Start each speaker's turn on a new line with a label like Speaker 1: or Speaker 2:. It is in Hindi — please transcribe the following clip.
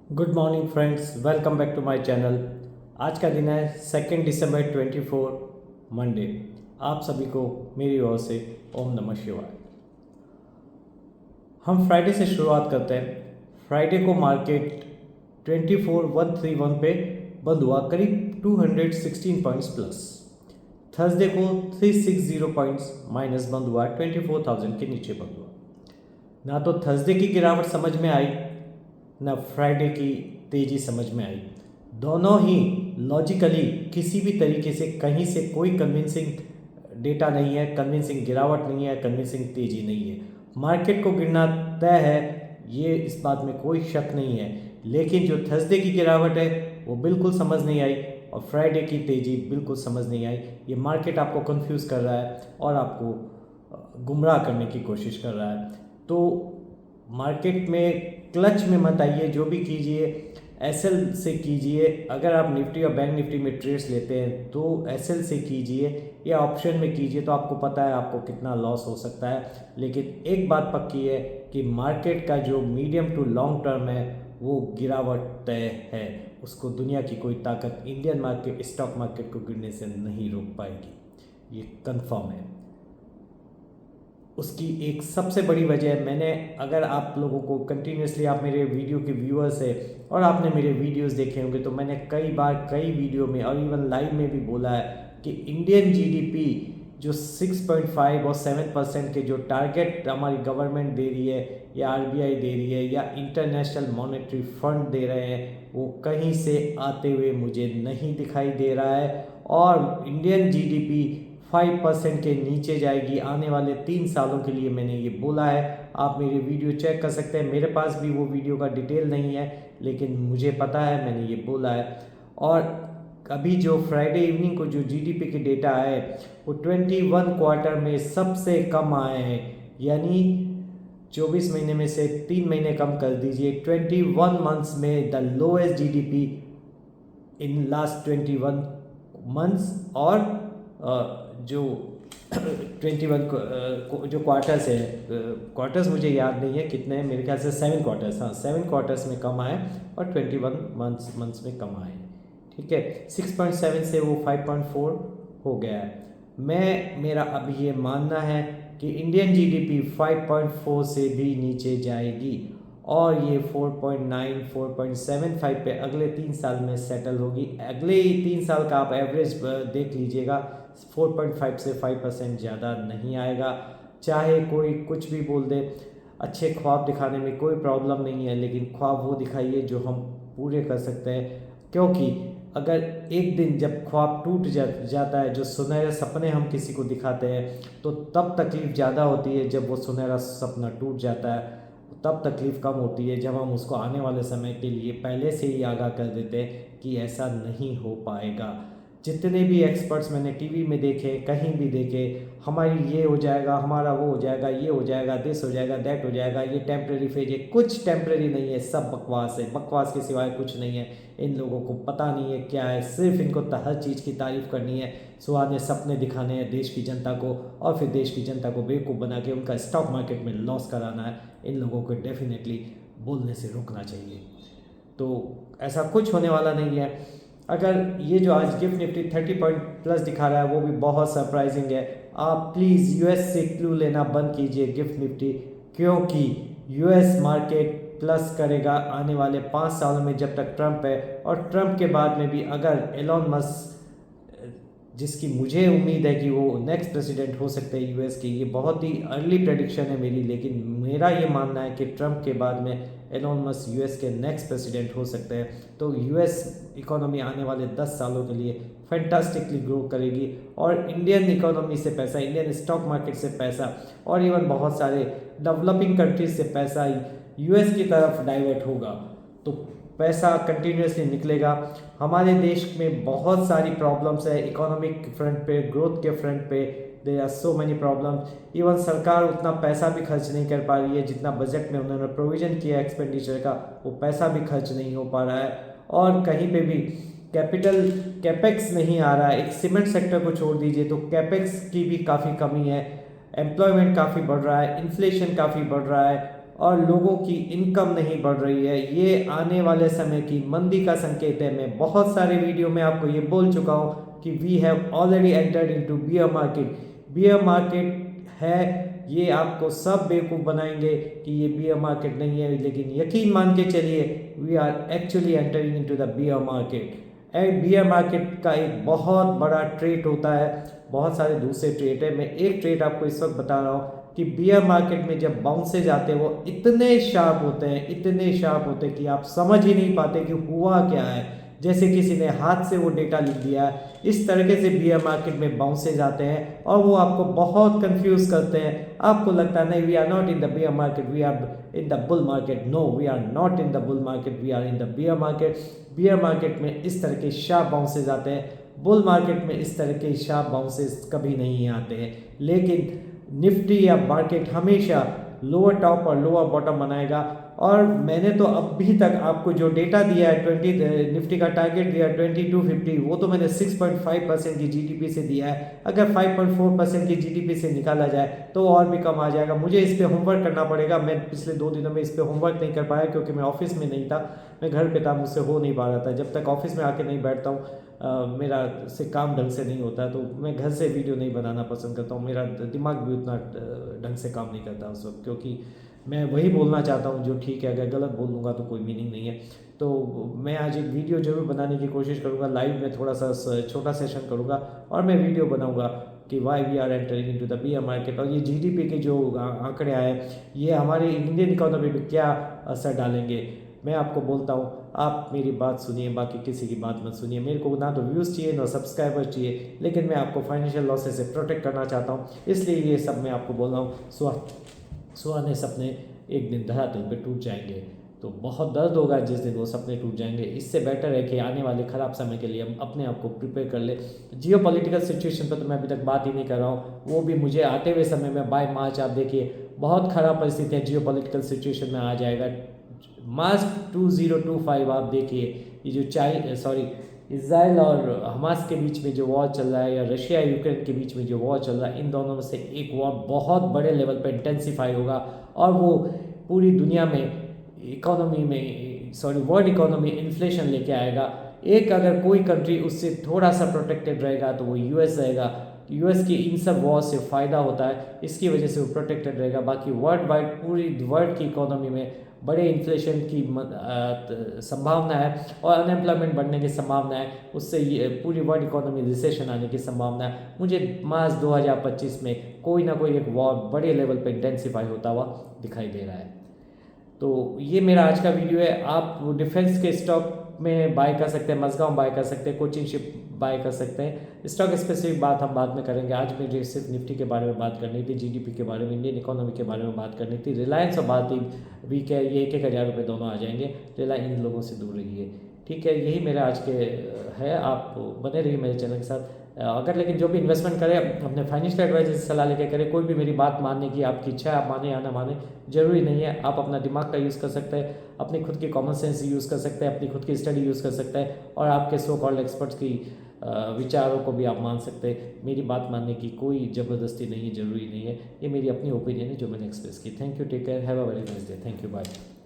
Speaker 1: Good morning friends, welcome back to my channel. आज का दिन है 2 दिसंबर 24 मंडे। आप सभी को मेरी ओर से ओम नमः शिवाय। हम फ्राइडे से शुरुआत करते हैं। फ्राइडे को मार्केट 24,131 पे बंद हुआ, करीब 216 पॉइंट्स प्लस। थर्सडे को 360 पॉइंट्स माइनस बंद हुआ, 24,000 के नीचे बंद हुआ। ना तो थर्सडे की गिरावट समझ में आई, ना फ्राइडे की तेज़ी समझ में आई। दोनों ही लॉजिकली किसी भी तरीके से कहीं से कोई कन्विंसिंग डेटा नहीं है, कन्विंसिंग गिरावट नहीं है, कन्विंसिंग तेज़ी नहीं है। मार्केट को गिरना तय है, ये इस बात में कोई शक नहीं है। लेकिन जो थर्सडे की गिरावट है वो बिल्कुल समझ नहीं आई और फ्राइडे की तेज़ी बिल्कुल समझ नहीं आई। ये मार्केट आपको कंफ्यूज कर रहा है और आपको गुमराह करने की कोशिश कर रहा है। तो मार्केट में क्लच में मत आइए, जो भी कीजिए एसएल से कीजिए। अगर आप निफ्टी और बैंक निफ्टी में ट्रेड्स लेते हैं तो एसएल से कीजिए या ऑप्शन में कीजिए, तो आपको पता है आपको कितना लॉस हो सकता है। लेकिन एक बात पक्की है कि मार्केट का जो मीडियम टू लॉन्ग टर्म है वो गिरावट तय है। उसको दुनिया की कोई ताकत इंडियन मार्केट, स्टॉक मार्केट को गिरने से नहीं रोक पाएगी, ये कंफर्म है। उसकी एक सबसे बड़ी वजह है, मैंने, अगर आप लोगों को कंटिन्यूसली, आप मेरे वीडियो के व्यूअर्स है और आपने मेरे वीडियोस देखे होंगे, तो मैंने कई बार कई वीडियो में और इवन लाइव में भी बोला है कि इंडियन जीडीपी जो 6.5 और 7% के जो टारगेट हमारी गवर्नमेंट दे रही है या आरबीआई दे रही है या इंटरनेशनल मॉनेटरी फंड दे रहे हैं, वो कहीं से आते हुए मुझे नहीं दिखाई दे रहा है। और इंडियन जीडीपी 5% के नीचे जाएगी आने वाले 3 सालों के लिए, मैंने ये बोला है। आप मेरी वीडियो चेक कर सकते हैं, मेरे पास भी वो वीडियो का डिटेल नहीं है, लेकिन मुझे पता है, मैंने ये बोला है। और अभी जो फ्राइडे इवनिंग को जो जीडीपी के डेटा आए वो 21 क्वार्टर में सबसे कम आए हैं। यानी 24 महीने में से 3 महीने कम कर दीजिए, 21 मंथ्स में the lowest GDP in last 21 months. और जो 21 जो क्वार्टर्स है, क्वार्टर्स मुझे याद नहीं है कितने हैं, मेरे ख्याल से 7 क्वार्टर्स, हाँ 7 क्वार्टर्स में कम आए और 21 मंथ्स में कम आए। ठीक है, 6.7 से वो 5.4 हो गया है। मेरा अब ये मानना है कि इंडियन जीडीपी 5.4 से भी नीचे जाएगी और ये 4.9 4.75 पे अगले 3 साल में सेटल होगी। अगले 3 साल का आप एवरेज देख लीजिएगा, 4.5 से 5% ज़्यादा नहीं आएगा। चाहे कोई कुछ भी बोल दे, अच्छे ख्वाब दिखाने में कोई प्रॉब्लम नहीं है, लेकिन ख्वाब वो दिखाइए जो हम पूरे कर सकते हैं। क्योंकि अगर एक दिन जब ख्वाब टूट जाता है, जो सुनहरे सपने हम किसी को दिखाते हैं, तो तब तकलीफ़ ज़्यादा होती है। जब वो सुनहरा सपना टूट जाता है तब तकलीफ़ कम होती है, जब हम उसको आने वाले समय के लिए पहले से ही आगाह कर देते हैं कि ऐसा नहीं हो पाएगा। जितने भी एक्सपर्ट्स मैंने टीवी में देखे, कहीं भी देखे, हमारी ये हो जाएगा, हमारा वो हो जाएगा, ये हो जाएगा, दिस हो जाएगा, दैट हो जाएगा, ये टेम्प्रेरी फेज है, कुछ टेम्प्रेरी नहीं है, सब बकवास है। बकवास के सिवाय कुछ नहीं है। इन लोगों को पता नहीं है क्या है, सिर्फ इनको हर चीज़ की तारीफ़ करनी है, सुहाने सपने दिखाने हैं देश की जनता को, और फिर देश की जनता को बेवकूफ़ बना के उनका स्टॉक मार्केट में लॉस कराना है। इन लोगों को डेफिनेटली बोलने से रोकना चाहिए। तो ऐसा कुछ होने वाला नहीं है। अगर ये जो आज गिफ्ट निफ्टी 30 पॉइंट प्लस दिखा रहा है वो भी बहुत सरप्राइजिंग है। आप प्लीज़ यूएस से क्लू लेना बंद कीजिए गिफ्ट निफ्टी, क्योंकि यूएस मार्केट प्लस करेगा आने वाले 5 सालों में जब तक ट्रंप है। और ट्रंप के बाद में भी अगर एलोन मस्क, जिसकी मुझे उम्मीद है कि वो नेक्स्ट प्रेसिडेंट हो सकते हैं यूएस के, ये बहुत ही अर्ली प्रेडिक्शन है मेरी, लेकिन मेरा ये मानना है कि ट्रंप के बाद में एलोन मस्क यूएस के नेक्स्ट प्रेसिडेंट हो सकते हैं। तो यूएस इकोनॉमी आने वाले 10 सालों के लिए फैंटास्टिकली ग्रो करेगी और इंडियन इकोनॉमी से पैसा, इंडियन स्टॉक मार्केट से पैसा और इवन बहुत सारे डेवलपिंग कंट्रीज से पैसा यूएस की तरफ डाइवर्ट होगा। तो पैसा कंटिन्यूसली निकलेगा। हमारे देश में बहुत सारी प्रॉब्लम्स है, इकोनॉमिक फ्रंट पे, ग्रोथ के फ्रंट पे there are so many problems. Even सरकार उतना पैसा भी खर्च नहीं कर पा रही है जितना बजट में उन्होंने प्रोविजन किया एक्सपेंडिचर का, वो पैसा भी खर्च नहीं हो पा रहा है। और कहीं पे भी कैपेक्स नहीं आ रहा है। एक सीमेंट सेक्टर को छोड़ दीजिए तो कैपेक्स की भी काफ़ी कमी है। एम्प्लॉयमेंट काफ़ी बढ़ रहा है, इन्फ्लेशन काफ़ी बढ़ रहा है और लोगों की इनकम नहीं बढ़ रही है, ये आने वाले समय की मंदी का संकेत है। मैं बहुत सारे वीडियो में आपको ये बोल चुका हूँ कि we have already entered into bear market. Bear market है, ये आपको सब बेवकूफ़ बनाएंगे कि ये बियर मार्केट नहीं है, लेकिन यकीन मान के चलिए we are actually entering into the bear market. And bear market का एक बहुत बड़ा ट्रेड होता है, बहुत सारे दूसरे ट्रेड है। मैं एक ट्रेड आपको इस वक्त बता रहा हूँ कि बियर मार्केट में जब बाउंसेज आते हैं वो इतने शार्प होते हैं, इतने शार्प होते हैं कि आप समझ ही नहीं पाते कि हुआ क्या है, जैसे किसी ने हाथ से वो डेटा लिख दिया है। इस तरीके से बियर मार्केट में बाउंसेज आते हैं और वो आपको बहुत कंफ्यूज करते हैं। आपको लगता है नहीं we are not in the bear market, we are in the bull market. No, we are not in the bull market, we are in the bear market. Bear market में इस तरह के शार्प बाउंसेज आते हैं, बुल मार्केट में इस तरह के शार्प बाउंसेज कभी नहीं आते हैं। लेकिन निफ्टी या मार्केट हमेशा लोअर टॉप और लोअर बॉटम बनाएगा। और मैंने तो अभी तक आपको जो डेटा दिया है 20 निफ्टी का टारगेट दिया है 2250, वो तो मैंने 6.5% की जीडीपी से दिया है। अगर 5.4% की जीडीपी से निकाला जाए तो और भी कम आ जाएगा। मुझे इस पर होमवर्क करना पड़ेगा। मैं पिछले 2 दिनों में इस पर होमवर्क नहीं कर पाया क्योंकि मैं ऑफिस में नहीं था, मैं घर पे था, मुझसे हो नहीं पा रहा था। जब तक ऑफिस में आके नहीं बैठता हूँ मेरा से काम ढंग से नहीं होता, तो मैं घर से वीडियो नहीं बनाना पसंद करता हूँ। मेरा दिमाग भी उतना ढंग से काम नहीं करता उस वक्त, क्योंकि मैं वही बोलना चाहता हूँ जो ठीक है। अगर गलत बोल दूंगा तो कोई मीनिंग नहीं है। तो मैं आज एक वीडियो जरूर बनाने की कोशिश करूँगा, लाइव में थोड़ा सा छोटा सेशन करूँगा और मैं वीडियो बनाऊँगा कि why we are entering into the bear market. और ये जीडीपी के जो आंकड़े आए ये हमारे इंडियन इकोनॉमी पे क्या असर डालेंगे, मैं आपको बोलता हूँ। आप मेरी बात सुनिए, बाकी किसी की बात मत सुनिए। मेरे को ना तो व्यूज़ चाहिए ना सब्सक्राइबर चाहिए, लेकिन मैं आपको फाइनेंशियल लॉसेस से प्रोटेक्ट करना चाहता हूँ, इसलिए ये सब मैं आपको बोल रहा हूँ। सुहाने सपने एक दिन धरातल पे टूट जाएंगे, तो बहुत दर्द होगा जिस दिन वो सपने टूट जाएंगे। इससे बेटर है कि आने वाले ख़राब समय के लिए हम अपने आप को प्रिपेयर कर ले। जियो पॉलिटिकल सिचुएशन पर तो मैं अभी तक बात ही नहीं कर रहा हूँ, वो भी मुझे आते हुए समय में बाय मार्च आप देखिए बहुत ख़राब परिस्थिति है, जियो पॉलिटिकल सिचुएशन में आ जाएगा। मार्च 2025 आप देखिए, ये जो इज़राइल और हमास के बीच में जो वॉर चल रहा है या रशिया यूक्रेन के बीच में जो वॉर चल रहा है, इन दोनों में से एक वॉर बहुत बड़े लेवल पर इंटेंसिफाई होगा और वो पूरी दुनिया में वर्ल्ड इकोनॉमी इन्फ्लेशन लेके आएगा। एक अगर कोई कंट्री उससे थोड़ा सा प्रोटेक्टेड रहेगा तो वो यूएस रहेगा। यूएस की इन सब वॉर से फ़ायदा होता है, इसकी वजह से वो प्रोटेक्टेड रहेगा। बाकी वर्ल्ड वाइड पूरी वर्ल्ड की इकोनॉमी में बड़े इन्फ्लेशन की संभावना है और अनएम्प्लॉयमेंट बढ़ने की संभावना है, उससे ये पूरी वर्ल्ड इकोनॉमी रिसेशन आने की संभावना है। मुझे मार्च 2025 में कोई ना कोई एक वॉर बड़े लेवल पे इंटेंसिफाई होता हुआ दिखाई दे रहा है। तो ये मेरा आज का वीडियो है। आप डिफेंस के स्टॉक में बाय कर सकते हैं, मजगांव बाय कर सकते हैं, कोचिन शिप बाय कर सकते हैं। स्टॉक स्पेसिफिक बात हम बाद में करेंगे। आज मुझे सिर्फ निफ्टी के बारे में बात करनी थी, जीडीपी के बारे में, इंडियन इकोनॉमी के बारे में बात करनी थी। रिलायंस और भारती वीक है, ये 1,000 रुपये दोनों आ जाएंगे। रिलायंस इन लोगों से दूर रहिए, ठीक है। यही मेरा आज के है। आप बने रहिए मेरे चैनल के साथ। अगर लेकिन जो भी इन्वेस्टमेंट करें अपने फाइनेंशियल एडवाइजर से सलाह लेकर करें। कोई भी मेरी बात मानने की आपकी इच्छा है, आप माने या ना माने, जरूरी नहीं है। आप अपना दिमाग का यूज़ कर सकते हैं, अपनी खुद की कॉमन सेंस यूज़ कर सकते हैं, अपनी खुद की स्टडी यूज़ कर सकते हैं और आपके सो कॉल्ड एक्सपर्ट्स की विचारों को भी आप मान सकते हैं। मेरी बात मानने की कोई ज़बरदस्ती नहीं है, ज़रूरी नहीं है। ये मेरी अपनी ओपिनियन है जो मैंने एक्सप्रेस की। Thank you, take care, have a very nice day. Thank you, bye.